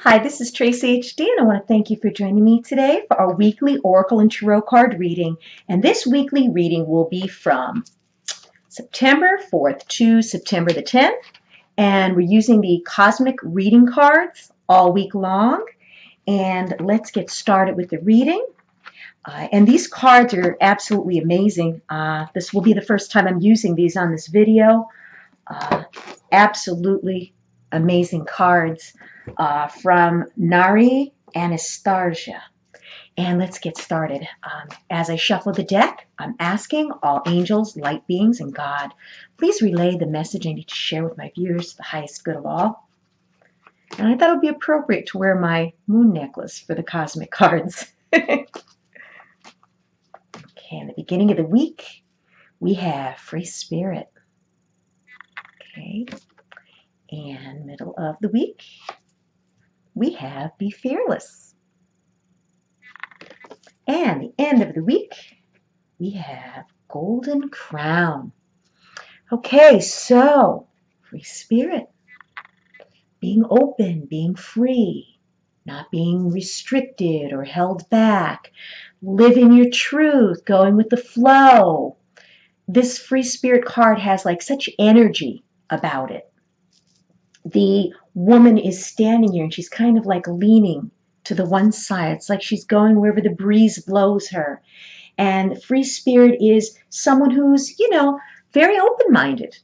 Hi, this is Tracy HD, and I want to thank you for joining me today for our weekly Oracle and Tarot card reading. And this weekly reading will be from September 4th to September the 10th. And we're using the Cosmic Reading cards all week long. And let's get started with the reading. And these cards are absolutely amazing. This will be the first time I'm using these on this video. Absolutely amazing cards from Nari Anastasia. And let's get started. As I shuffle the deck, I'm asking all angels, light beings, and God, please relay the message I need to share with my viewers for the highest good of all. And I thought it would be appropriate to wear my moon necklace for the cosmic cards. Okay, in the beginning of the week, we have Free Spirit. Okay, and middle of the week, we have Be Fearless. And the end of the week, we have Golden Crown. Okay, so Free Spirit, being open, being free, not being restricted or held back, living your truth, going with the flow. This Free Spirit card has like such energy about it. The woman is standing here and she's kind of like leaning to the one side. It's like she's going wherever the breeze blows her. And Free Spirit is someone who's, very open-minded.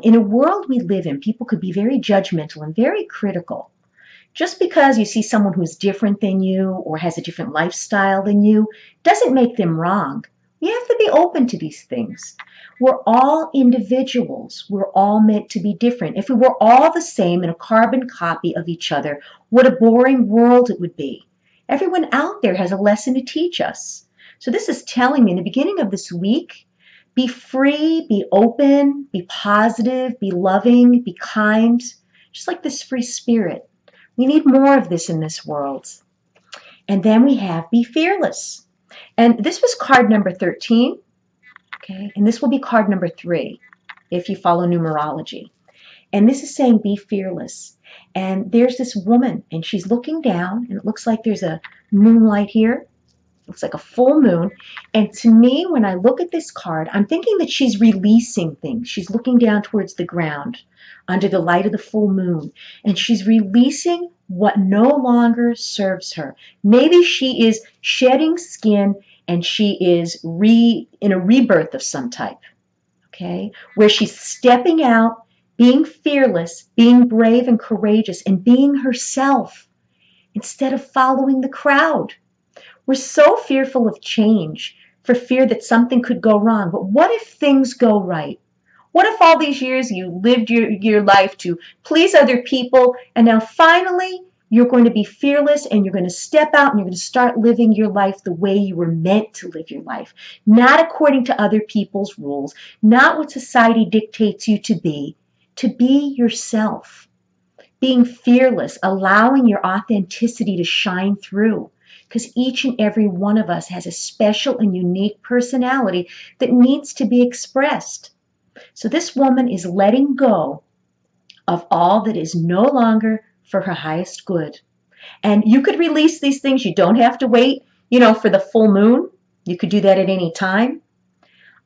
In a world we live in, people could be very judgmental and very critical. Just because you see someone who's different than you or has a different lifestyle than you doesn't make them wrong. You have to be open to these things. We're all individuals. We're all meant to be different. If we were all the same in a carbon copy of each other, what a boring world it would be. Everyone out there has a lesson to teach us. So this is telling me in the beginning of this week, be free, be open, be positive, be loving, be kind, just like this Free Spirit. We need more of this in this world. And then we have Be Fearless. And this was card number 13. Okay, and this will be card number 3 if you follow numerology. And this is saying be fearless. And there's this woman and she's looking down and it looks like there's a moonlight here. Looks like a full moon. And to me, when I look at this card, I'm thinking that she's releasing things. She's looking down towards the ground under the light of the full moon. And she's releasing what no longer serves her. Maybe she is shedding skin and she is in a rebirth of some type, okay, where she's stepping out, being fearless, being brave and courageous, and being herself instead of following the crowd. We're so fearful of change for fear that something could go wrong. But what if things go right? What if all these years you lived your life to please other people, and now finally you're going to be fearless and you're going to step out and you're going to start living your life the way you were meant to live your life, not according to other people's rules, not what society dictates you to be yourself, being fearless, allowing your authenticity to shine through, because each and every one of us has a special and unique personality that needs to be expressed. So this woman is letting go of all that is no longer for her highest good. And you could release these things. You don't have to wait, for the full moon. You could do that at any time.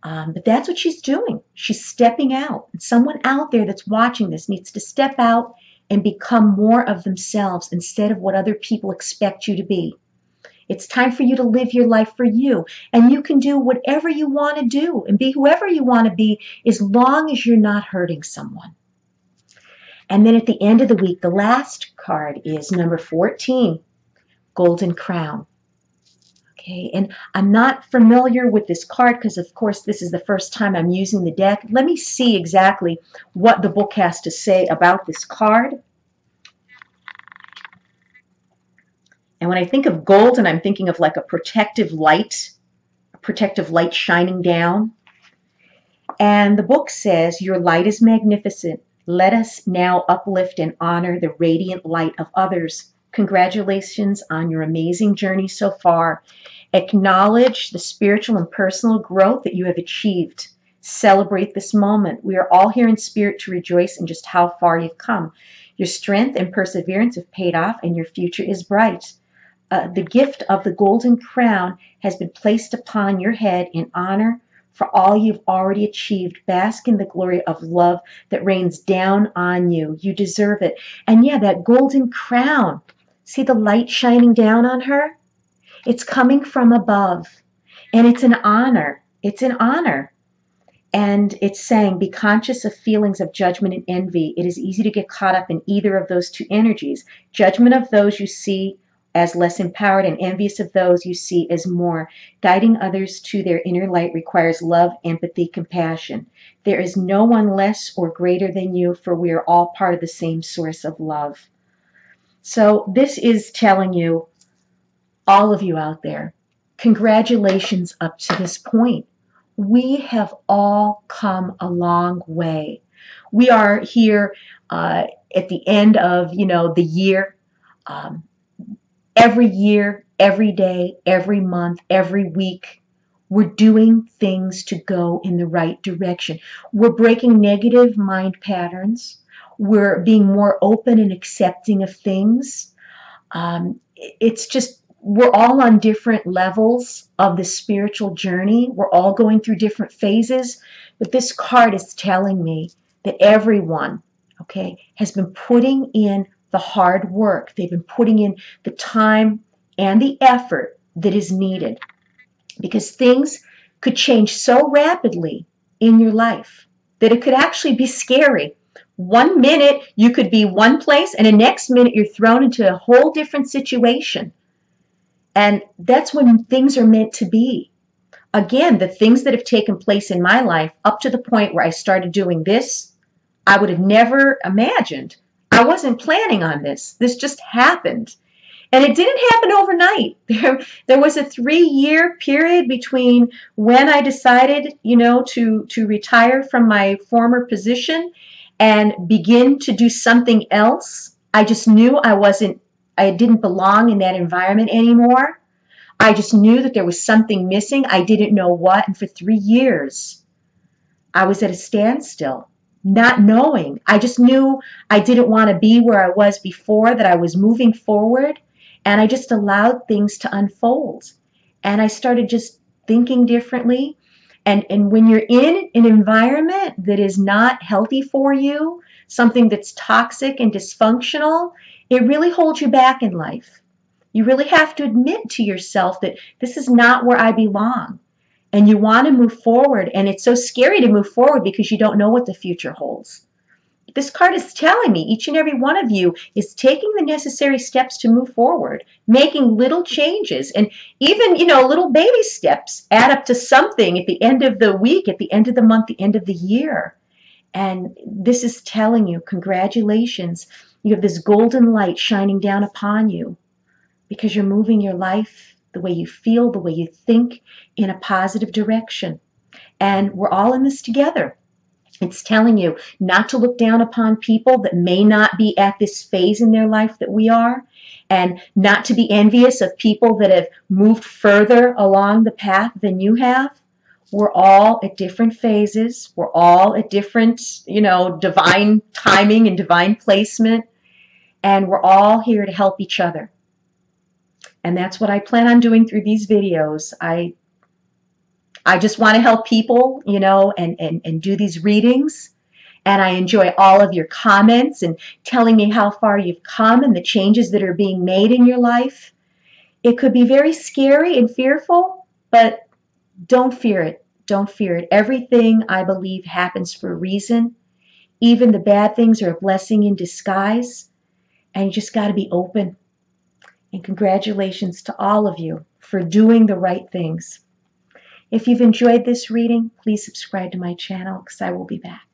But that's what she's doing. She's stepping out. And someone out there that's watching this needs to step out and become more of themselves instead of what other people expect you to be. It's time for you to live your life for you. And you can do whatever you want to do and be whoever you want to be as long as you're not hurting someone. And then at the end of the week, the last card is number 14, Golden Crown. Okay, and I'm not familiar with this card because, of course, this is the first time I'm using the deck. Let me see exactly what the book has to say about this card. And when I think of golden, I'm thinking of like a protective light shining down. And the book says, your light is magnificent. Let us now uplift and honor the radiant light of others. Congratulations on your amazing journey so far. Acknowledge the spiritual and personal growth that you have achieved. Celebrate this moment. We are all here in spirit to rejoice in just how far you've come. Your strength and perseverance have paid off, and your future is bright. The gift of the golden crown has been placed upon your head in honor for all you've already achieved. Bask in the glory of love that rains down on you. You deserve it. And yeah, that golden crown, see the light shining down on her? It's coming from above, and it's an honor. It's an honor. And it's saying, be conscious of feelings of judgment and envy. It is easy to get caught up in either of those two energies. Judgment of those you see as less empowered, and envious of those you see as more. Guiding others to their inner light requires love, empathy, compassion. There is no one less or greater than you, for we are all part of the same source of love. So this is telling you, all of you out there, congratulations up to this point. We have all come a long way. We are here at the end of, the year. Every year, every day, every month, every week, we're doing things to go in the right direction. We're breaking negative mind patterns. We're being more open and accepting of things. It's just, we're all on different levels of the spiritual journey. We're all going through different phases. But this card is telling me that everyone, has been putting in the hard work. They've been putting in the time and the effort that is needed, because things could change so rapidly in your life that it could actually be scary. One minute you could be one place, and the next minute you're thrown into a whole different situation. And that's when things are meant to be. Again, the things that have taken place in my life up to the point where I started doing this, I would have never imagined. I wasn't planning on this. This just happened. And it didn't happen overnight. There was a 3-year period between when I decided, to retire from my former position and begin to do something else. I just knew I didn't belong in that environment anymore. I just knew that there was something missing. I didn't know what. And for 3 years, I was at a standstill, not knowing. I just knew I didn't want to be where I was before, that I was moving forward. And I just allowed things to unfold. And I started just thinking differently. And when you're in an environment that is not healthy for you, something that's toxic and dysfunctional, it really holds you back in life. You really have to admit to yourself that this is not where I belong. And you want to move forward. And it's so scary to move forward because you don't know what the future holds. This card is telling me each and every one of you is taking the necessary steps to move forward, making little changes, and even, little baby steps add up to something at the end of the week, at the end of the month, the end of the year. And this is telling you, congratulations, you have this golden light shining down upon you because you're moving your life, the way you feel, the way you think, in a positive direction. And we're all in this together. It's telling you not to look down upon people that may not be at this phase in their life that we are, and not to be envious of people that have moved further along the path than you have. We're all at different phases. We're all at different, divine timing and divine placement, and we're all here to help each other. And that's what I plan on doing through these videos. I just want to help people, and do these readings. And I enjoy all of your comments and telling me how far you've come and the changes that are being made in your life. It could be very scary and fearful, but don't fear it. Don't fear it. Everything, I believe, happens for a reason. Even the bad things are a blessing in disguise. And you just got to be open. And congratulations to all of you for doing the right things. If you've enjoyed this reading, please subscribe to my channel because I will be back.